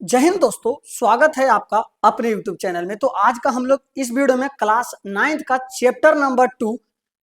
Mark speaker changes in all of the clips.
Speaker 1: जय हिंद दोस्तों, स्वागत है आपका अपने YouTube चैनल में। तो आज का हम लोग इस वीडियो में क्लास 9th का चैप्टर नंबर 2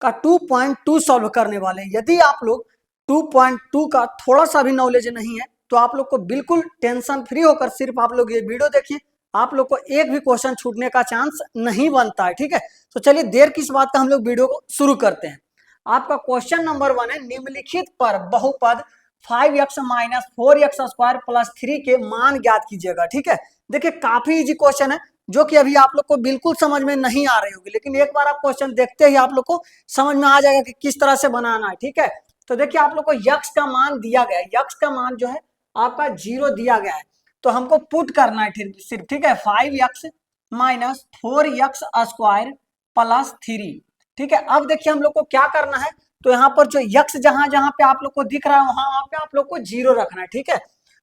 Speaker 1: का 2.2 सॉल्व करने वाले हैं। यदि आप लोग 2.2 का थोड़ा सा भी नॉलेज नहीं है तो आप लोग को बिल्कुल टेंशन फ्री होकर सिर्फ आप लोग ये वीडियो देखिए, आप लोग को एक भी क्वेश्चन छूटने का चांस नहीं बनता है। ठीक है, तो चलिए देर किस बात का, हम लोग वीडियो को शुरू करते हैं। आपका क्वेश्चन नंबर 1 है, निम्नलिखित पर बहुपद 5x minus 4x square plus 3 के मान ज्ञात कीजिएगा। ठीक है, देखिए काफी इजी क्वेश्चन है जो कि अभी आप लोग को बिल्कुल समझ में नहीं आ रही होगी, लेकिन एक बार आप क्वेश्चन देखते ही आप लोग को समझ में आ जाएगा कि किस तरह से बनाना है। ठीक है, तो देखिए आप लोग को यक्स का मान दिया गया है, यक्स का मान जो है आपका 0 दिया गया है, तो हमको पुट करना है सिर्फ। ठीक है, 5x minus 4x square plus 3। ठीक है, अब देखिए हम लोग को क्या करना है, तो यहाँ पर जो यक्स जहां जहां पे आप लोग को दिख रहा है वहां पे आप लोग को 0 रखना है। ठीक है,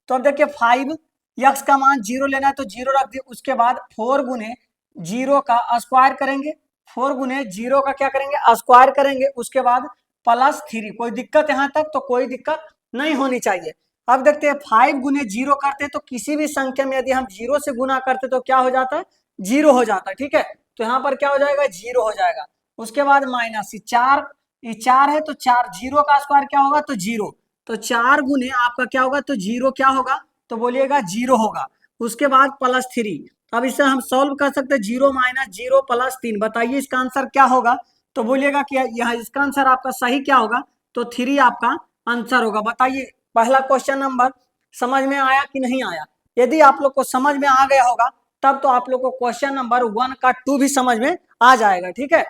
Speaker 1: तो अब देखिए 5 यक्स का मान 0 लेना है तो 0 रख दिए, उसके बाद 4 गुने 0 का स्क्वायर करेंगे, 4 गुने 0 का क्या करेंगे, स्क्वायर करेंगे, उसके बाद प्लस 3। कोई दिक्कत यहाँ तक तो कोई दिक्कत नहीं होनी चाहिए। अब देखते हैं 5 गुने 0 करते तो किसी भी संख्या में यदि हम 0 से गुना करते तो क्या हो जाता है, 0 हो जाता है। ठीक है, तो यहाँ पर क्या हो जाएगा, 0 हो जाएगा। उसके बाद माइनस 4, ये 4 है तो 4, 0 का स्क्वायर क्या होगा तो 0, तो 4 गुने आपका क्या होगा तो 0 क्या होगा, तो बोलिएगा 0 होगा। उसके बाद प्लस 3, अब इसे हम सॉल्व कर सकते हैं, 0 माइनस 0 प्लस 3। बताइए इसका आंसर क्या होगा, तो बोलिएगा कि यह इसका आंसर आपका सही क्या होगा, तो 3 आपका आंसर होगा। बताइए पहला क्वेश्चन नंबर समझ में आया कि नहीं आया। यदि आप लोग को समझ में आ गया होगा तब तो आप लोग को क्वेश्चन नंबर 1 का 2 भी समझ में आ जाएगा। ठीक है,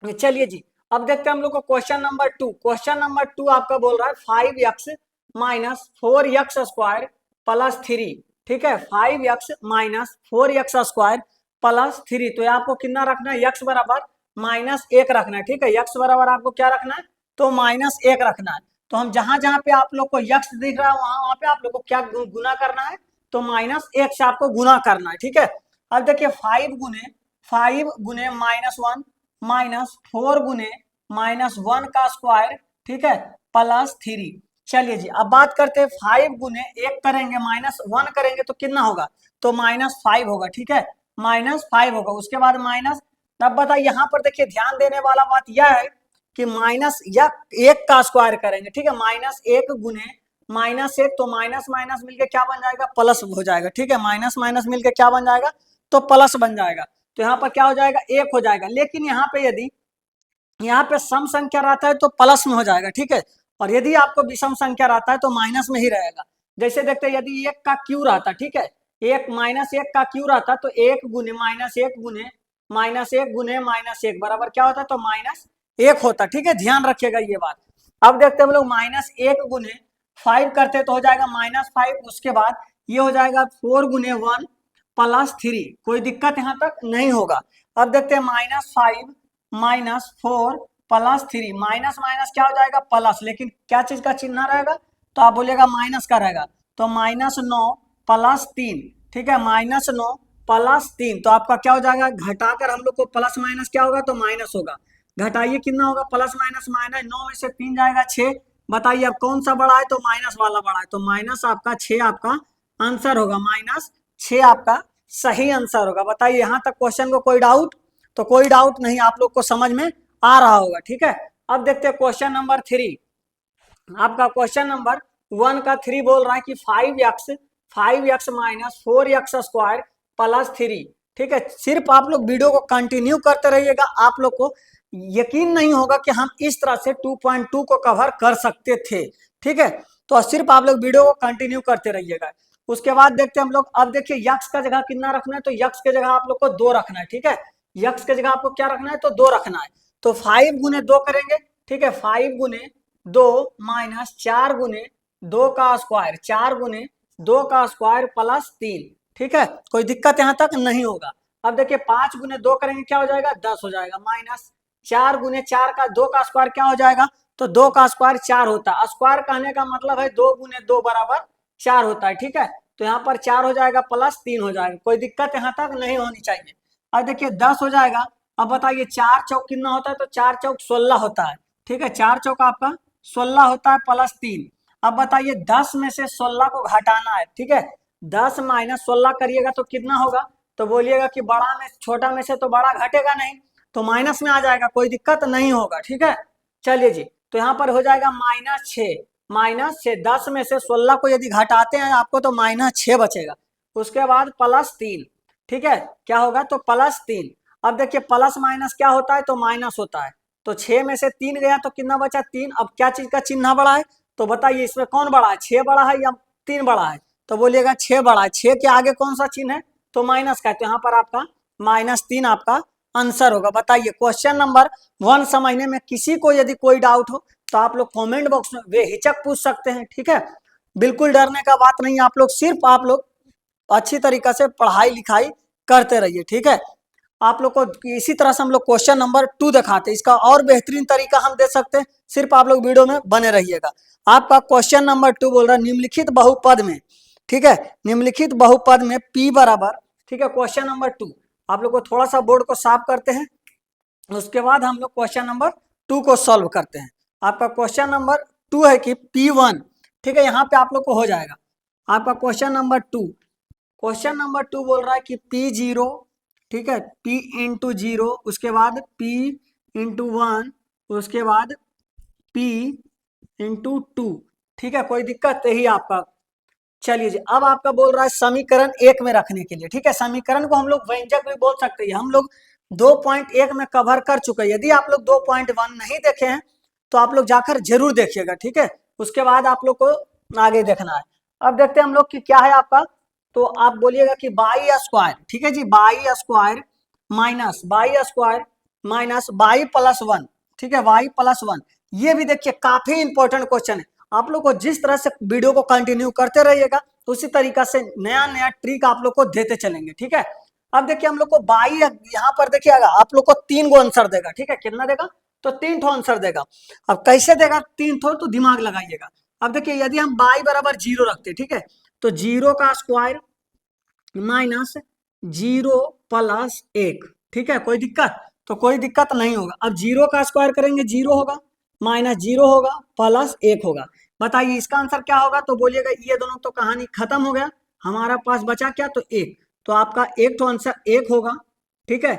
Speaker 1: चलिए जी अब देखते हैं हम लोग को क्वेश्चन नंबर 2। क्वेश्चन नंबर 2 आपका बोल रहा है 5x minus 4x square plus 3। ठीक है, 5x minus 4x square plus 3, तो आपको कितना रखना है, x बराबर माइनस 1 रखना है। ठीक है, x बराबर आपको क्या रखना है, तो माइनस 1 रखना है। तो हम जहां जहां पे आप लोग को x दिख रहा है वहां पे आप लोग को क्या गुना करना है, तो माइनस 1 से आपको गुना करना है। ठीक है, अब देखिए 5 गुने माइनस 1 माइनस 4 गुने माइनस 1 का स्क्वायर, ठीक है, प्लस 3। चलिए जी अब बात करते हैं, 5 गुने 1 करेंगे माइनस 1 करेंगे तो कितना होगा, तो माइनस 5 होगा। ठीक है, माइनस 5 होगा। उसके बाद माइनस, तब बताइए यहाँ पर देखिए ध्यान देने वाला बात यह है कि माइनस या 1 का स्क्वायर करेंगे। ठीक है, माइनस 1 गुने माइनस 1, तो माइनस माइनस मिलके क्या बन जाएगा, प्लस हो जाएगा। ठीक है, माइनस माइनस मिलके क्या बन जाएगा, तो प्लस बन जाएगा। तो यहाँ पर क्या हो जाएगा, 1 हो जाएगा। लेकिन यहाँ पे यदि यहाँ पे सम संख्या रहता है तो प्लस में हो जाएगा। ठीक है, और यदि आपको विषम संख्या रहता है तो माइनस में ही रहेगा। जैसे देखते हैं यदि 1 का क्यू रहता, ठीक है, 1 माइनस 1 का क्यू रहता तो 1 गुने माइनस 1 गुने माइनस 1 गुने माइनस 1 बराबर क्या होता है, तो माइनस 1 होता। ठीक है, ध्यान रखिएगा ये बात। अब देखते हैं हम लोग माइनस 1 गुने 5 करते तो हो जाएगा माइनस 5, उसके बाद ये हो जाएगा 4 गुने 1 प्लस 3। कोई दिक्कत यहाँ तक नहीं होगा। अब देखते हैं minus 5 minus 4 plus 3, minus minus क्या हो जाएगा, प्लस, लेकिन क्या चीज का चिन्ह रहेगा, तो आप बोलिएगा माइनस का रहेगा, तो माइनस 9 प्लस 3। ठीक है, माइनस 9 प्लस 3, तो आपका क्या हो जाएगा, घटाकर हम लोग को प्लस माइनस क्या होगा, तो माइनस होगा। घटाइए कितना होगा, प्लस माइनस माइनस, 9 में से 3 जाएगा 6। बताइए अब कौन सा बड़ा है, तो माइनस वाला बड़ा है, तो माइनस आपका 6 आपका आंसर होगा, माइनस 6 आपका सही आंसर होगा। बताइए यहाँ तक क्वेश्चन को कोई डाउट, तो कोई डाउट नहीं, आप लोग को समझ में आ रहा होगा। ठीक है, अब देखते हैं क्वेश्चन नंबर 3। आपका क्वेश्चन नंबर 1 का 3 बोल रहा है कि 5x minus 4x square plus 3। ठीक है, सिर्फ आप लोग वीडियो को कंटिन्यू करते रहिएगा, आप लोग को यकीन नहीं होगा कि हम इस तरह से 2.2 को कवर कर सकते थे। ठीक है, तो सिर्फ आप लोग वीडियो को कंटिन्यू करते रहिएगा। उसके बाद देखते हैं हम लोग, अब देखिए यक्स का जगह कितना रखना है, तो यक्स के जगह आप लोग को 2 रखना है। ठीक है, यक्स के जगह आपको क्या रखना है, तो 2 रखना है। तो 5 गुने 2 करेंगे। ठीक है, 5 गुने 2 माइनस 4 गुने 2 का स्क्वायर, 4 गुने 2 का स्क्वायर प्लस 3। ठीक है, कोई दिक्कत यहाँ तक नहीं होगा। अब देखिए 5 गुने 2 करेंगे क्या हो जाएगा, 10 हो जाएगा, माइनस 4 गुने 4 का 2 का स्क्वायर क्या हो जाएगा, तो 2 का स्क्वायर 4 होता है। स्क्वायर कहने का मतलब है 2 गुने 2 बराबर 4 होता है। ठीक है, तो यहाँ पर 4 हो जाएगा प्लस 3 हो जाएगा, कोई दिक्कत यहाँ तक नहीं होनी चाहिए। अब देखिए 10 हो जाएगा। अब बताइए 4 चौक कितना होता है, तो 4 चौक 16 होता है। ठीक है, 4 चौक आपका 16 होता है प्लस 3। अब बताइए 10 में से 16 को घटाना है। ठीक है, 10 माइनस 16 करिएगा तो कितना होगा, तो बोलिएगा कि बड़ा में छोटा में से तो बड़ा घटेगा नहीं, तो माइनस में आ जाएगा, कोई दिक्कत नहीं होगा। ठीक है, चलिए जी, तो यहाँ पर हो जाएगा -6, -6, 10 में से 16 को यदि घटाते हैं आपको तो -6 बचेगा। उसके बाद +3, ठीक है, क्या होगा, तो +3। अब देखिए प्लस माइनस क्या होता है, तो माइनस होता है, तो 6 में से 3 गया तो कितना बचा, 3। अब क्या चीज का चिन्ह बड़ा है, तो बताइए इसमें कौन बड़ा है, 6 बड़ा है या 3 बड़ा है, तो बोलिएगा 6 बड़ा है। 6 के आगे कौन सा चिन्ह है, तो माइनस का है, तो यहाँ पर आपका -3 आपका आंसर होगा। बताइए क्वेश्चन नंबर 1 समझने में किसी को यदि कोई डाउट हो तो आप लोग कमेंट बॉक्स में बेहिचक पूछ सकते हैं। ठीक है, बिल्कुल डरने का बात नहीं, आप लोग अच्छी तरीके से पढ़ाई लिखाई करते रहिए। ठीक है, आप लोग को इसी तरह से हम लोग क्वेश्चन नंबर 2 दिखाते हैं, इसका और बेहतरीन तरीका हम दे सकते हैं, सिर्फ आप लोग वीडियो में बने रहिएगा। आपका क्वेश्चन नंबर 2 बोल रहा है निम्नलिखित बहुपद में, ठीक है, निम्नलिखित बहुपद में p बराबर, ठीक है, क्वेश्चन नंबर 2। आप लोग को थोड़ा सा बोर्ड को साफ करते हैं, उसके बाद हम लोग क्वेश्चन नंबर 2 को सॉल्व करते हैं। आपका क्वेश्चन नंबर 2 है कि P1, ठीक है, यहाँ पे आप लोग को हो जाएगा। आपका क्वेश्चन नंबर 2, क्वेश्चन नंबर 2 बोल रहा है कि P0, ठीक है, P इंटू 0, उसके बाद P इंटू 1, उसके बाद P इंटू 2, ठीक है, कोई दिक्कत यही आपका। चलिए जी, अब आपका बोल रहा है समीकरण 1 में रखने के लिए। ठीक है, समीकरण को हम लोग व्यंजक भी बोल सकते हैं, हम लोग 2.1 में कवर कर चुके हैं। यदि आप लोग 2.1 नहीं देखे हैं तो आप लोग जाकर जरूर देखिएगा। ठीक है, उसके बाद आप लोग को आगे देखना है। अब देखते हैं हम लोग कि क्या है आपका, तो आप बोलिएगा कि बाई स्क्वायर, ठीक है जी, by square minus by plus 1, ठीक है, वाई प्लस 1। ये भी देखिए काफी इंपॉर्टेंट क्वेश्चन है। आप लोग को जिस तरह से वीडियो को कंटिन्यू करते रहिएगा उसी तरीका से नया नया ट्रिक आप लोग को देते चलेंगे। ठीक है, अब देखिए हम लोग को बाई, यहाँ पर देखिएगा आप लोग को 3 गो आंसर देगा। ठीक है, कितना देगा, तो 3 ठो आंसर देगा। अब कैसे देगा 3 ठो, तो दिमाग लगाइएगा। अब देखिए यदि हम बाई बराबर 0 रखते, ठीक है, तो 0 का स्क्वायर माइनस 0 प्लस 1, ठीक है, कोई दिक्कत, तो कोई दिक्कत नहीं होगा। अब 0 का स्क्वायर करेंगे 0 होगा, माइनस 0 होगा, प्लस 1 होगा। बताइए इसका आंसर क्या होगा, तो बोलिएगा ये दोनों तो कहानी खत्म हो गया, हमारा पास बचा क्या, तो 1, तो आपका एक तो आंसर 1 होगा। ठीक है,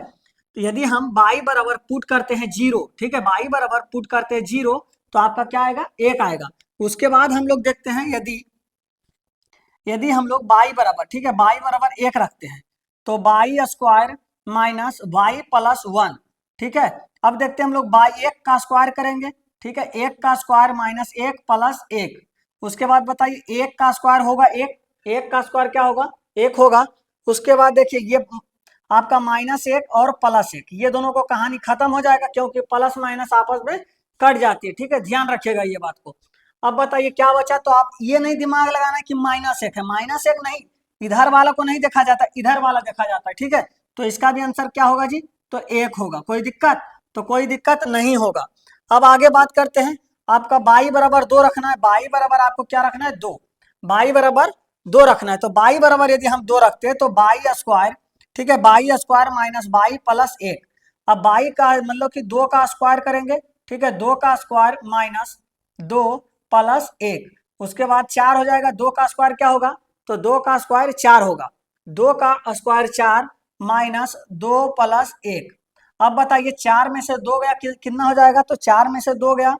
Speaker 1: तो यदि हम बाई बराबर पुट करते हैं 0, ठीक है, बाई बराबर पुट करते हैं 0, तो आपका क्या आएगा, 1 आएगा। उसके बाद हम लोग देखते हैं यदि यदि हम लोग बाई बराबर, ठीक है, बाई बराबर 1 रखते हैं, तो by square minus by plus 1, ठीक है। अब देखते हैं हम लोग बाई 1 का स्क्वायर करेंगे, ठीक है, 1 का स्क्वायर माइनस 1 प्लस 1। उसके बाद बताइए 1 का स्क्वायर होगा 1, 1 का स्क्वायर क्या होगा, 1 होगा। उसके बाद देखिए ये आपका -1 और +1, ये दोनों को कहानी खत्म हो जाएगा, क्योंकि प्लस माइनस आपस में कट जाती है। ठीक है, ध्यान रखिएगा ये बात को। अब बताइए क्या बचा, तो आप ये नहीं दिमाग लगाना कि -1 है, -1 नहीं, इधर वाला को नहीं देखा जाता, इधर वाला देखा जाता है। ठीक है, तो इसका भी आंसर क्या होगा जी, तो 1 होगा। कोई दिक्कत, तो कोई दिक्कत नहीं होगा। अब आगे बात करते हैं, आपका बाई बराबर 2 रखना है, बाई बराबर आपको क्या रखना है, 2, बाई बराबर 2 रखना है। तो बाई बराबर यदि हम 2 रखते हैं तो बाई स्क्वायर, ठीक है, by square minus by plus 1। अब बाई का मतलब कि 2 का स्क्वायर करेंगे, ठीक है, 2 का स्क्वायर माइनस 2 प्लस 1। उसके बाद 4 हो जाएगा, 2 का स्क्वायर क्या होगा, तो 2 का स्क्वायर 4 होगा, 2 का स्क्वायर 4 माइनस 2 प्लस 1। अब बताइए 4 में से 2 गया कितना हो जाएगा, तो 4 में से 2 गया,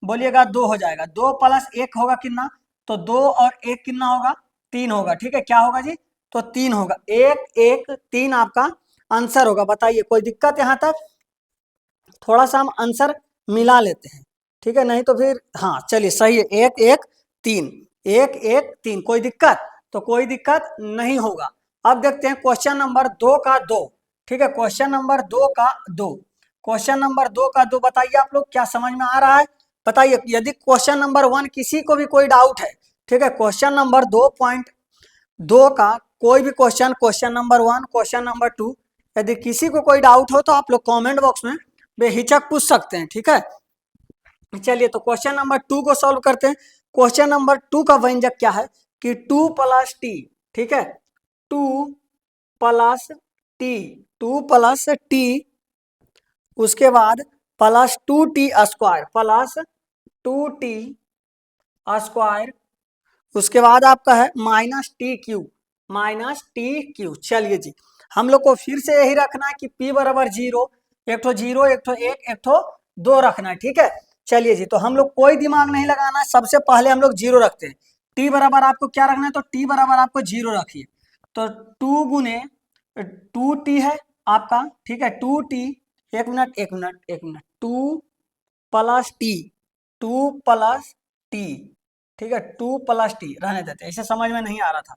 Speaker 1: बोलिएगा 2 हो जाएगा, 2 प्लस 1 होगा कितना, तो 2 और 1 कितना होगा, 3 होगा। ठीक है, क्या होगा जी, तो 3 होगा, 1 1 3 आपका आंसर होगा। बताइए कोई दिक्कत यहाँ तक, थोड़ा सा हम आंसर मिला लेते हैं, ठीक है, नहीं तो फिर, हाँ चलिए सही है, 1 1 3, 1 1 3, कोई दिक्कत, तो कोई दिक्कत नहीं होगा। अब देखते हैं क्वेश्चन नंबर 2 का 2, ठीक है, क्वेश्चन नंबर 2 का 2, क्वेश्चन नंबर 2 का 2, बताइए आप लोग क्या समझ में आ रहा है। बताइए यदि क्वेश्चन नंबर 1 किसी को भी कोई डाउट है, ठीक है, क्वेश्चन नंबर 2.2 का कोई भी question, question number 1, question number 2, यदि किसी को कोई डाउट हो तो आप लोग कमेंट बॉक्स में बेहिचक पूछ सकते हैं। ठीक है, चलिए तो क्वेश्चन नंबर 2 को सॉल्व करते हैं। क्वेश्चन नंबर 2 का व्यंजक क्या है कि 2 प्लस टी, ठीक है, 2 प्लस टी, 2 प्लस टी, उसके बाद plus 2t square, plus 2t square, उसके बाद आपका है minus T cube, minus T Q. चलिए जी, हम लोग को फिर से यही रखना है कि p बराबर 0, एक ठो 0, एक ठो 1, एक ठो 2 रखना है। ठीक है, चलिए जी, तो हम लोग कोई दिमाग नहीं लगाना है, सबसे पहले हम लोग 0 रखते हैं। t बराबर आपको क्या रखना है, तो t बराबर आपको 0 रखिए। तो 2 गुने 2t है आपका, ठीक है, 2t, एक minute, 2 plus T, 2 plus T, ठीक है, 2 प्लस टी रहने देते, ऐसे समझ में नहीं आ रहा था।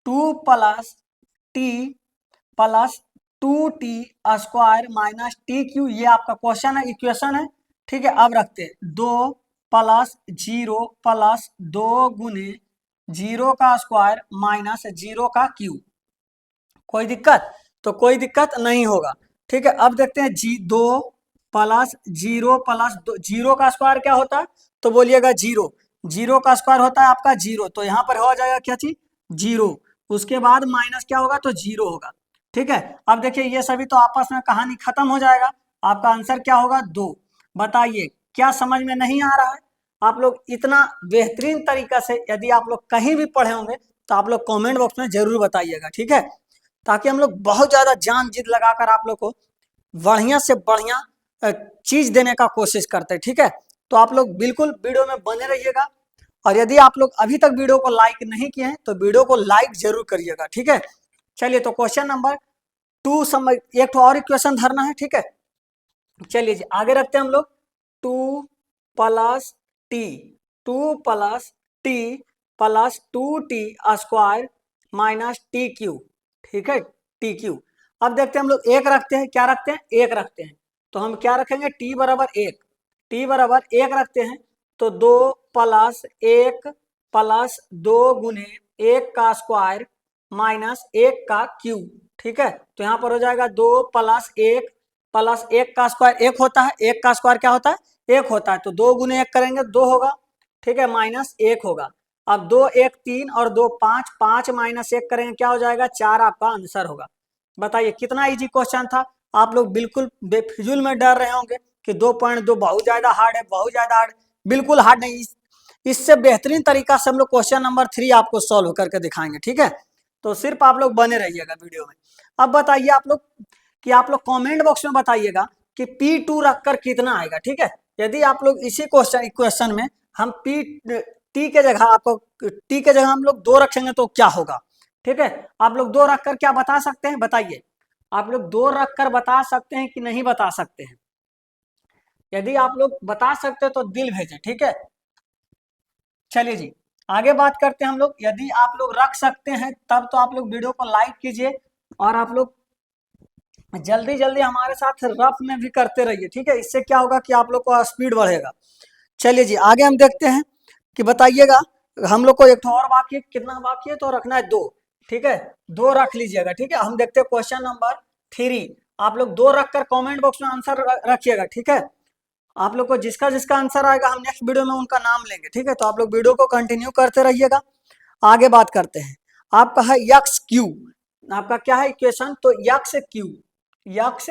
Speaker 1: 2 plus T plus 2t square minus T Q, ये आपका क्वेश्चन है, इक्वेशन है। ठीक है, अब रखते हैं 2 प्लस 0 प्लस 2 गुने 0 का स्क्वायर माइनस 0 का क्यू। कोई दिक्कत, तो कोई दिक्कत नहीं होगा। ठीक है, अब देखते हैं जी, 2 प्लस 0 प्लस 0 का स्क्वायर क्या होता है, तो बोलिएगा 0, 0 का स्क्वायर होता है आपका 0, तो यहाँ पर हो जाएगा क्या चीज, 0, उसके बाद माइनस क्या होगा, तो 0 होगा। ठीक है, अब देखिए ये सभी तो आपस में कहानी खत्म हो जाएगा, आपका आंसर क्या होगा, 2। बताइए क्या समझ में नहीं आ रहा है। आप लोग इतना बेहतरीन तरीका से यदि आप लोग कहीं भी पढ़े होंगे तो आप लोग कमेंट बॉक्स में जरूर बताइएगा। ठीक है, ताकि हम लोग बहुत ज्यादा जान जिद लगाकर आप लोग को बढ़िया से बढ़िया चीज देने का कोशिश करते हैं। ठीक है, तो आप लोग बिल्कुल वीडियो में बने रहिएगा, और यदि आप लोग अभी तक वीडियो को लाइक नहीं किए हैं तो वीडियो को लाइक जरूर करिएगा। ठीक है, चलिए, तो क्वेश्चन नंबर 2 समझ, एक तो और इक्वेशन धरना है। ठीक है, चलिए जी, आगे रखते हैं हम लोग 2 plus T, 2 plus T plus 2t square minus T Q. ठीक है, टी क्यू। अब देखते हैं हम लोग एक रखते हैं, क्या रखते हैं, एक रखते हैं, तो हम क्या रखेंगे, t बराबर 1, t बराबर 1 रखते हैं, तो 2 प्लस 1 प्लस 2 गुने 1 का स्क्वायर माइनस 1 का क्यूब। ठीक है, तो यहाँ पर हो जाएगा 2 प्लस 1 प्लस 1 का स्क्वायर 1 होता है, 1 का स्क्वायर क्या होता है, 1 होता है, तो 2 गुने 1 करेंगे 2 होगा। ठीक है, माइनस 1 होगा। अब 2 1 3 और 2 5, 5 माइनस 1 करेंगे क्या हो जाएगा, 4 आपका आंसर होगा। बताइए कितना इजी क्वेश्चन था। आप लोग बिल्कुल बेफिजुल में डर रहे होंगे कि 2.2 बहुत ज्यादा हार्ड है, बहुत ज्यादा हार्ड, बिल्कुल हार्ड नहीं। इससे बेहतरीन तरीका से हम लोग क्वेश्चन नंबर 3 आपको सॉल्व करके दिखाएंगे। ठीक है, तो सिर्फ आप लोग बने रहिएगा वीडियो में। अब बताइए आप लोग कि आप लोग कमेंट बॉक्स में बताइएगा कि P2 रखकर कितना आएगा। ठीक है, यदि आप लोग इसी क्वेश्चन में हम टी के जगह आपको टी के जगह हम लोग 2 रखेंगे तो क्या होगा। ठीक है, आप लोग 2 रखकर क्या बता सकते हैं, बताइए, आप लोग 2 रखकर बता सकते हैं कि नहीं बता सकते हैं। यदि आप लोग बता सकते हैं तो दिल भेजें। ठीक है, चलिए जी, आगे बात करते हैं हम लोग। यदि आप लोग रख सकते हैं तब तो आप लोग वीडियो को लाइक कीजिए, और आप लोग जल्दी जल्दी हमारे साथ रफ में भी करते रहिए। ठीक है, इससे क्या होगा कि आप लोग को स्पीड बढ़ेगा। चलिए जी, आगे हम देखते हैं कि बताइएगा, हम लोग को एक और बाकी, कितना बाकी है, तो रखना है 2। ठीक है, 2 रख लीजिएगा। ठीक है, हम देखते हैं क्वेश्चन नंबर 3। आप लोग 2 रखकर कमेंट बॉक्स में आंसर रखिएगा। ठीक है, आप लोग को जिसका जिसका आंसर आएगा हम नेक्स्ट वीडियो में उनका नाम लेंगे। ठीक है, तो आप लोग वीडियो को कंटिन्यू करते रहिएगा। आगे बात करते हैं, आपका है यक्स क्यू, आपका क्या है इक्वेशन, तो यक्स क्यू, यक्स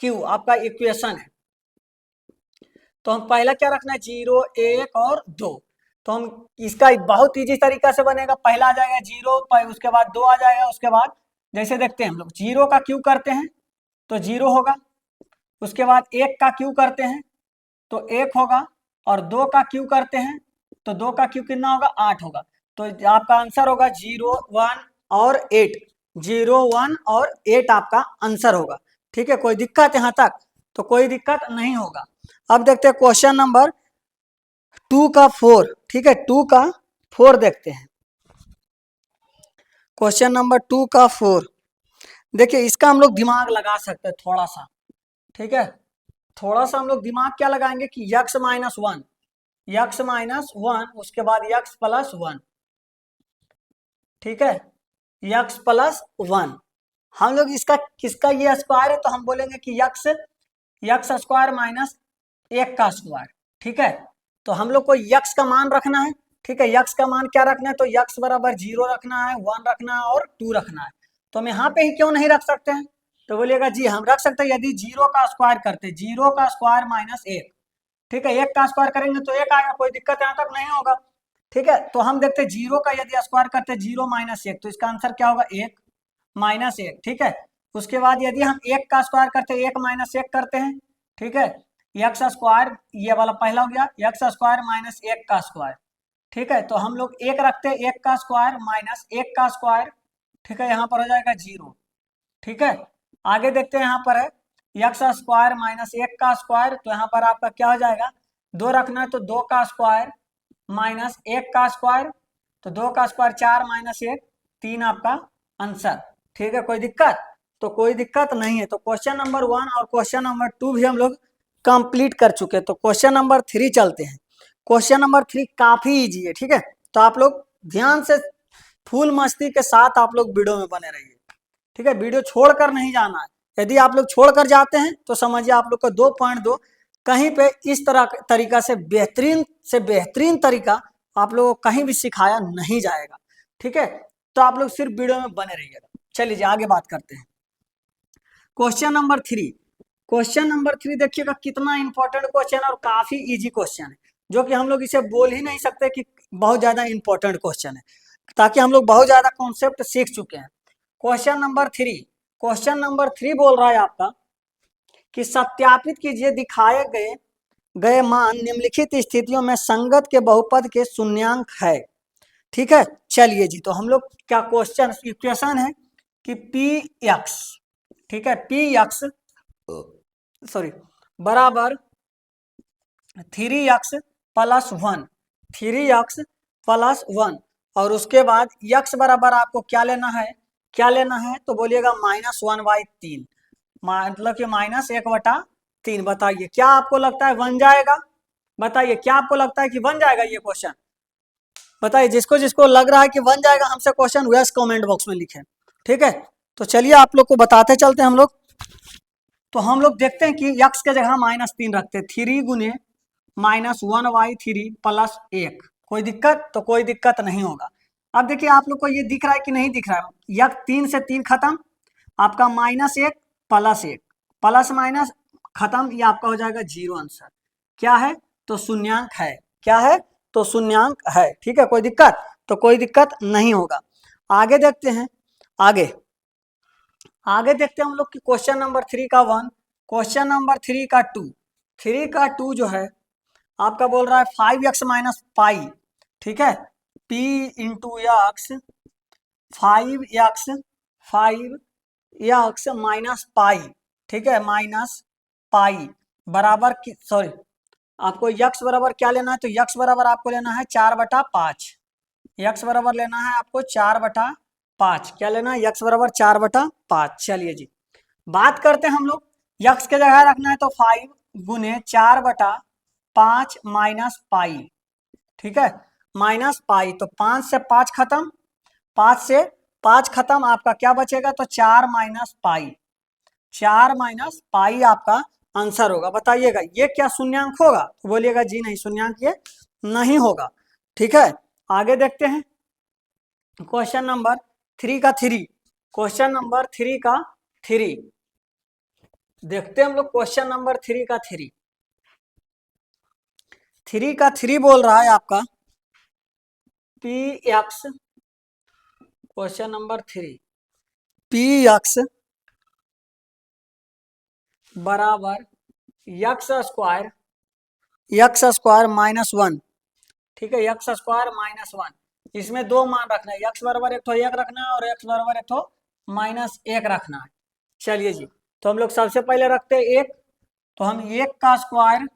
Speaker 1: क्यू आपका इक्वेशन है। तो हम पहला क्या रखना है, 0 1 और 2। तो हम इसका बहुत इजी तरीका से बनेगा, पहला आ जाएगा 0, उसके बाद 2 आ जाएगा, उसके बाद जैसे देखते हैं हम लोग 0 का क्यू करते हैं तो 0 होगा, उसके बाद 1 का क्यू करते हैं तो 1 होगा, और 2 का क्यू करते हैं तो 2 का क्यू कितना होगा, 8 होगा। तो आपका आंसर होगा 0 1 और 8, 0 1 और 8 आपका आंसर होगा। ठीक है, कोई दिक्कत यहाँ तक, तो कोई दिक्कत नहीं होगा। अब देखते हैं क्वेश्चन नंबर 2 का 4। ठीक है, 2 का 4 देखते हैं, क्वेश्चन नंबर 2 का 4। देखिए इसका हम लोग दिमाग लगा सकते हैं थोड़ा सा। ठीक है, थोड़ा सा हम लोग दिमाग क्या लगाएंगे कि यक्स माइनस 1, यक्स माइनस 1, उसके बाद यक्स प्लस 1। ठीक है, यक्स प्लस 1, हम लोग इसका किसका ये स्क्वायर है, तो हम बोलेंगे कि यक्स, यक्स स्क्वायर माइनस 1 का स्क्वायर। ठीक है, तो हम लोग को यक्स का मान रखना है। ठीक है, यक्स का मान क्या रखना है, तो यक्स बराबर 0 रखना है, 1 रखना है और 2 रखना है। तो हम यहाँ पे ही क्यों नहीं रख सकते हैं, तो बोलिएगा जी हम रख सकते हैं, यदि 0 का स्क्वायर करते, 0 का स्क्वायर माइनस 1। ठीक है, 1 का स्क्वायर करेंगे तो 1 आएगा, कोई दिक्कत यहाँ तक नहीं होगा। ठीक है, तो हम देखते हैं जीरो का यदि स्क्वायर करते हैं, 0 माइनस 1, तो इसका आंसर क्या होगा, 1 माइनस 1। ठीक है, उसके बाद यदि हम 1 का स्क्वायर करते हैं, 1 माइनस 1 करते हैं, ठीक है, एक्स स्क्वायर, ये वाला पहला हो गया, एक्स स्क्वायर माइनस 1 का स्क्वायर। ठीक है, तो हम लोग 1 रखते हैं, 1 का स्क्वायर माइनस 1 का स्क्वायर। ठीक है, यहाँ पर हो जाएगा 0। ठीक है, आगे देखते हैं, यहाँ पर है एक्स स्क्वायर माइनस 1 का स्क्वायर, तो यहाँ पर आपका क्या हो जाएगा, 2 रखना है तो 2 का स्क्वायर माइनस 1 का स्क्वायर, तो 2 का स्क्वायर 4 माइनस 1 3 आपका आंसर। ठीक है, कोई दिक्कत, तो कोई दिक्कत नहीं है। तो क्वेश्चन नंबर 1 और क्वेश्चन नंबर 2 भी हम लोग कंप्लीट कर चुके हैं। तो क्वेश्चन नंबर 3 चलते हैं। क्वेश्चन नंबर 3 काफी इजी है। ठीक है, तो आप लोग ध्यान से फुल मस्ती के साथ आप लोग वीडियो में बने रहिए। ठीक है, वीडियो छोड़कर नहीं जाना है। यदि आप लोग छोड़कर जाते हैं तो समझिए आप लोग को 2.2 कहीं पे इस तरह तरीका से बेहतरीन तरीका आप लोगों को कहीं भी सिखाया नहीं जाएगा। ठीक है, तो आप लोग सिर्फ वीडियो में बने रहिएगा। चलिए आगे बात करते हैं। क्वेश्चन नंबर 3, क्वेश्चन नंबर 3 देखिएगा कितना इंपॉर्टेंट क्वेश्चन और काफी इजी क्वेश्चन है, जो कि हम लोग इसे बोल ही नहीं सकते कि बहुत ज्यादा इंपॉर्टेंट क्वेश्चन है, ताकि हम लोग बहुत ज्यादा कॉन्सेप्ट सीख चुके हैं। क्वेश्चन नंबर 3, क्वेश्चन नंबर 3 बोल रहा है आपका कि सत्यापित कीजिए दिखाए गए मान निम्नलिखित स्थितियों में संगत के बहुपद के शून्यांक है। ठीक है, चलिए जी, तो हम लोग क्या क्वेश्चन इक्वेशन है कि पी एक्स, ठीक है, पी एक्स बराबर 3x प्लस 1, 3x प्लस 1, और उसके बाद x बराबर आपको क्या लेना है, तो बोलिएगा -1/3, मतलब कि -1/3। बताइए क्या आपको लगता है बन जाएगा, बताइए क्या आपको लगता है कि बन जाएगा ये क्वेश्चन, बताइए जिसको जिसको लग रहा है कि बन जाएगा हमसे क्वेश्चन वैस कमेंट बॉक्स में लिखें। ठीक है, तो चलिए आप लोग को बताते चलते हैं हम लोग। तो हम लोग देखते हैं कि x के जगह -3 रखते हैं, 3 गुने -1/3 प्लस 1। कोई दिक्कत, तो कोई दिक्कत नहीं होगा। अब देखिए आप लोग को ये दिख रहा है कि नहीं दिख रहा है, यह 3 से 3 खत्म, आपका -1 प्लस 1 प्लस माइनस खत्म, ये आपका हो जाएगा 0 आंसर। क्या है, तो शून्यांक है। क्या है, तो शून्यांक है। ठीक है, कोई दिक्कत, तो कोई दिक्कत नहीं होगा। आगे देखते हैं, आगे देखते हैं हम लोग कि क्वेश्चन नंबर 3 का 1, क्वेश्चन नंबर 3 का 2, 3 का 2 जो है आपका बोल रहा है 5x माइनस पाई। ठीक है, p into x 5x minus pi. ठीक है, माइनस पाई बराबर सॉरी, आपको x बराबर क्या लेना है, तो x बराबर आपको लेना है 4/5, x बराबर लेना है आपको 4/5। क्या लेना है, x बराबर 4/5। चलिए जी, बात करते हैं हम लोग, x के जगह रखना है तो 5 गुने 4/5 माइनस पाई। ठीक है, माइनस पाई, तो 5 से 5 खत्म, 5 से 5 खत्म, आपका क्या बचेगा, तो 4 माइनस पाई, 4 माइनस पाई आपका आंसर होगा। बताइएगा ये क्या शून्यांक होगा, तो बोलिएगा जी नहीं, शून्यांक ये नहीं होगा। ठीक है, आगे देखते हैं क्वेश्चन नंबर 3 का 3, क्वेश्चन नंबर 3 का 3 देखते हैं हम लोग। क्वेश्चन नंबर 3 का 3, 3 का 3 बोल रहा है आपका P x, question number 3 P x बराबर एक्स स्क्वायर -1। ठीक है, एक्स स्क्वायर -1, इसमें 2 मान रखना है, एक्स बराबर 1 रखना है और एक्स बराबर -1 रखना है। चलिए जी, तो हम लोग सबसे पहले रखते हैं 1, तो हम 1 का स्क्वायर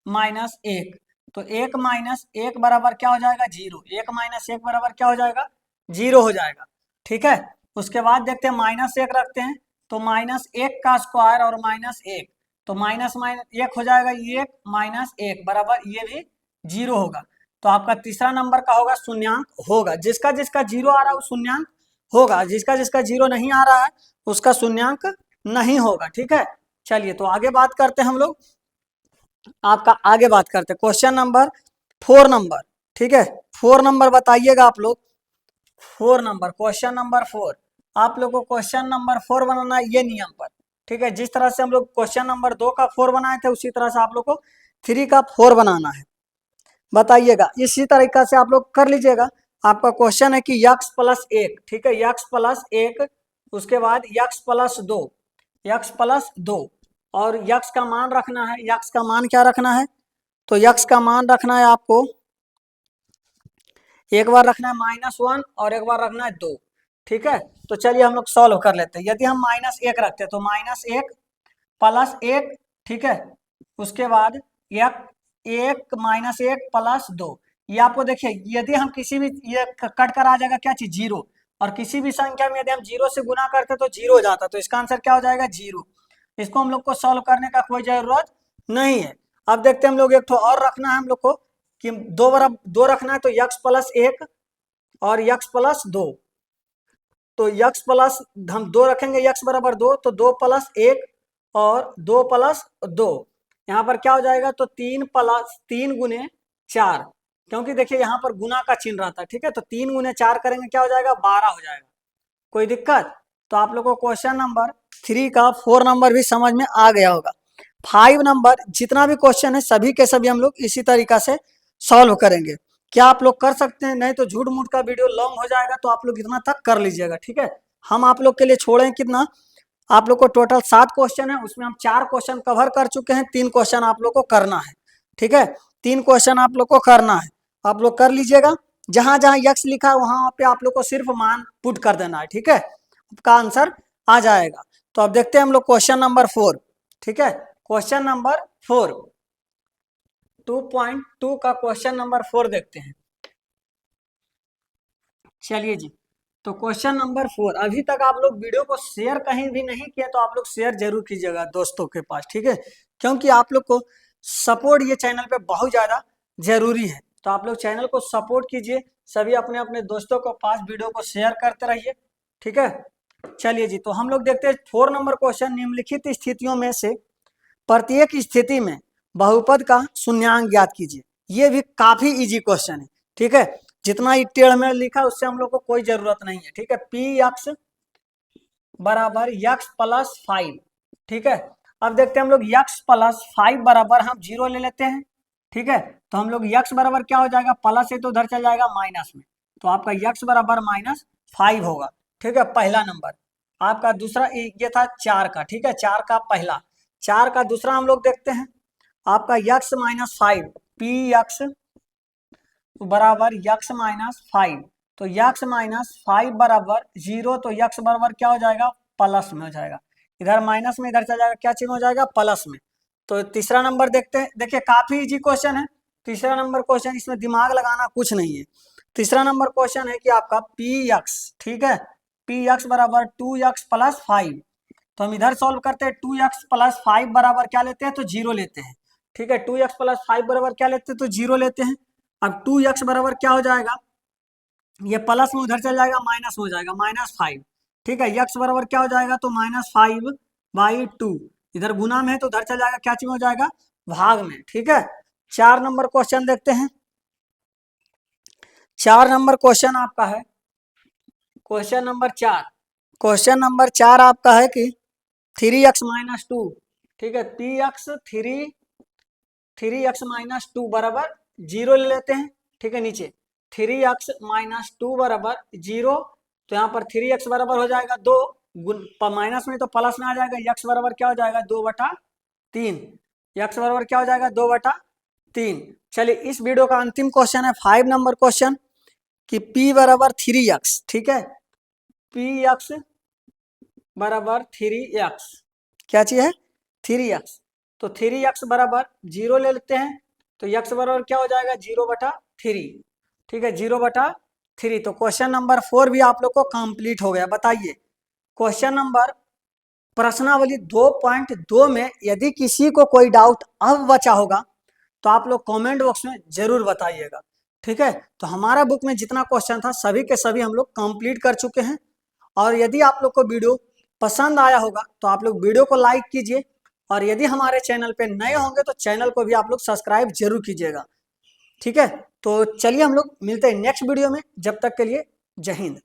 Speaker 1: -1, तो 1 माइनस 1 बराबर क्या हो जाएगा, 0। 1 माइनस 1 बराबर क्या हो जाएगा, 0 हो जाएगा। ठीक है, उसके बाद देखते हैं -1 रखते हैं, तो -1 का स्क्वायर और -1, तो माइनस 1 हो जाएगा, 1 माइनस 1 बराबर ये भी 0 होगा। तो आपका तीसरा नंबर का होगा शून्यांक होगा, जिसका जिसका 0 आ रहा है वो शून्यांक होगा, जिसका जिसका 0 नहीं आ रहा है उसका शून्यांक नहीं होगा। ठीक है, चलिए तो आगे बात करते हैं हम लोग, आपका आगे बात करते हैं क्वेश्चन नंबर 4 नंबर। ठीक है, 4 नंबर बताइएगा आप लोग, 4 नंबर, क्वेश्चन नंबर 4, आप लोग को क्वेश्चन नंबर 4 बनाना है ये नियम पर। ठीक है, जिस तरह से हम लोग क्वेश्चन नंबर 2 का 4 बनाए थे उसी तरह से आप लोग को 3 का 4 बनाना है। बताइएगा। इसी तरीका से आप लोग कर लीजिएगा। आपका क्वेश्चन है कि यक्स प्लस एक, ठीक है, यक्स प्लस एक, उसके बाद यक्स प्लस दो, यक्स प्लस दो, और यक्स का मान रखना है। यक्स का मान क्या रखना है? तो यक्स का मान रखना है आपको, एक बार रखना है -1 और एक बार रखना है 2, ठीक है। तो चलिए हम लोग सॉल्व कर लेते हैं। यदि हम -1 रखते हैं तो -1 प्लस 1, ठीक है, उसके बाद एक, 1 -1 प्लस 2। ये आपको देखिए, यदि हम किसी भी, ये कट कर आ जाएगा क्या चीज, 0, और किसी भी संख्या में यदि हम 0 से गुना करते तो 0 हो जाता, तो इसका आंसर क्या हो जाएगा, 0। इसको हम लोग को सॉल्व करने का कोई जरूरत नहीं है। अब देखते हैं हम लोग, एक तो और रखना है हम लोग को कि 2 बराबर 2 रखना है, तो यक्स प्लस 1 और यक्स प्लस 2। तो यक्स प्लस, हम 2 रखेंगे, यक्स बराबर 2, तो 2 प्लस 1 और 2 प्लस 2, यहाँ पर क्या हो जाएगा, तो 3 प्लस 3 गुने 4, क्योंकि देखिए यहाँ पर गुना का चिन्ह रहता है, ठीक है। तो 3 गुने 4 करेंगे, क्या हो जाएगा, 12 हो जाएगा। कोई दिक्कत? तो आप लोगों को क्वेश्चन नंबर 3 का 4 नंबर भी समझ में आ गया होगा। 5 नंबर जितना भी क्वेश्चन है सभी के सभी हम लोग इसी तरीका से सॉल्व करेंगे। क्या आप लोग कर सकते हैं? नहीं तो झूठ मूठ का वीडियो लॉन्ग हो जाएगा, तो आप लोग इतना तक कर लीजिएगा, ठीक है। हम आप लोग के लिए छोड़े कितना, आप लोग को टोटल 7 क्वेश्चन है, उसमें हम 4 क्वेश्चन कवर कर चुके हैं, 3 क्वेश्चन आप लोग को करना है, ठीक है। 3 क्वेश्चन आप लोग को करना है, आप लोग कर लीजिएगा। जहां जहां यक्स लिखा है वहां पे आप लोग को सिर्फ मान पुट कर देना है, ठीक है, आपका आंसर आ जाएगा। तो अब देखते हैं हम लोग क्वेश्चन नंबर 4, ठीक है। क्वेश्चन नंबर 4, 2.2 का क्वेश्चन नंबर 4 देखते हैं। चलिए जी, तो क्वेश्चन नंबर 4, अभी तक आप लोग वीडियो को शेयर कहीं भी नहीं किया तो आप लोग शेयर जरूर कीजिएगा दोस्तों के पास, ठीक है, क्योंकि आप लोग को सपोर्ट ये चैनल पे बहुत ज़्यादा जरूरी है। तो आप लोग चैनल को सपोर्ट कीजिए, सभी अपने अपने दोस्तों को पास वीडियो को शेयर करते रहिए, ठीक है। चलिए जी, तो हम लोग देखते हैं 4 नंबर क्वेश्चन, निम्नलिखित स्थितियों में से प्रत्येक स्थिति में बहुपद का शून्यांक ज्ञात कीजिए। ये भी काफी इजी क्वेश्चन है, ठीक है। जितना ही टेढ़ में लिखा उससे हम लोग को कोई जरूरत नहीं है, ठीक है। पी यक्स बराबर यक्स प्लस 5, ठीक है। अब देखते हैं हम लोग यक्स प्लस 5 बराबर हम 0 ले लेते हैं, ठीक है। तो हम लोग यक्स बराबर क्या हो जाएगा, प्लस है तो उधर चल जाएगा माइनस में, तो आपका यक्स बराबर -5 होगा, ठीक है, पहला नंबर। आपका दूसरा ये था 4 का, ठीक है, 4 का पहला। 4 का दूसरा हम लोग देखते हैं, आपका यक्स -5, पी यक्स बराबर यक्स -5, तो यक्स -5 बराबर 0, तो यक्स बराबर क्या हो जाएगा, प्लस में हो जाएगा। इधर माइनस में इधर चला जाएगा, क्या चिन्ह हो जाएगा, प्लस में। तो तीसरा नंबर देखते हैं, देखिए काफी इजी क्वेश्चन है। तीसरा नंबर क्वेश्चन, इसमें दिमाग लगाना कुछ नहीं है। तीसरा नंबर क्वेश्चन है कि आपका पी यक्स, ठीक है, पी यक्स बराबर 2x प्लस 5। तो हम इधर सॉल्व करते हैं, 2x प्लस 5 बराबर क्या लेते हैं, तो 0 लेते हैं, ठीक है। 2x प्लस 5 बराबर क्या लेते हैं, तो 0 लेते हैं। अब 2x बराबर क्या हो जाएगा, ये प्लस में उधर चल जाएगा, माइनस में हो जाएगा -5, ठीक है। यक्स बराबर क्या हो जाएगा, तो -5/2, इधर गुना में है तो उधर चल जाएगा, क्या चीज हो जाएगा, भाग में, ठीक है। 4 नंबर क्वेश्चन देखते हैं। 4 नंबर क्वेश्चन आपका है, क्वेश्चन नंबर 4, क्वेश्चन नंबर 4 आपका है कि 3x-2, ठीक है, पी एक्स 3x-2 बराबर 0 ले लेते हैं, ठीक है। नीचे 3x-2 बराबर 0, तो यहाँ पर 3x बराबर हो जाएगा 2, माइनस में तो प्लस में आ जाएगा, x बराबर क्या हो जाएगा, 2/3, x बराबर क्या हो जाएगा, 2/3। चलिए इस वीडियो का अंतिम क्वेश्चन है 5 नंबर क्वेश्चन कि p बराबर 3x, ठीक है, px बराबर 3x, क्या चीज है, 3x। तो 3x बराबर 0 ले लेते हैं, तो x बराबर क्या हो जाएगा, 0/3, ठीक है, 0/3। तो क्वेश्चन नंबर 4 भी आप लोग को कंप्लीट हो गया। बताइए क्वेश्चन नंबर प्रश्नावली 2.2 में यदि किसी को कोई डाउट अब बचा होगा तो आप लोग कमेंट बॉक्स में जरूर बताइएगा, ठीक है। तो हमारा बुक में जितना क्वेश्चन था सभी के सभी हम लोग कंप्लीट कर चुके हैं। और यदि आप लोग को वीडियो पसंद आया होगा तो आप लोग वीडियो को लाइक कीजिए, और यदि हमारे चैनल पे नए होंगे तो चैनल को भी आप लोग सब्सक्राइब जरूर कीजिएगा, ठीक है। तो चलिए हम लोग मिलते हैं नेक्स्ट वीडियो में, जब तक के लिए जय हिंद।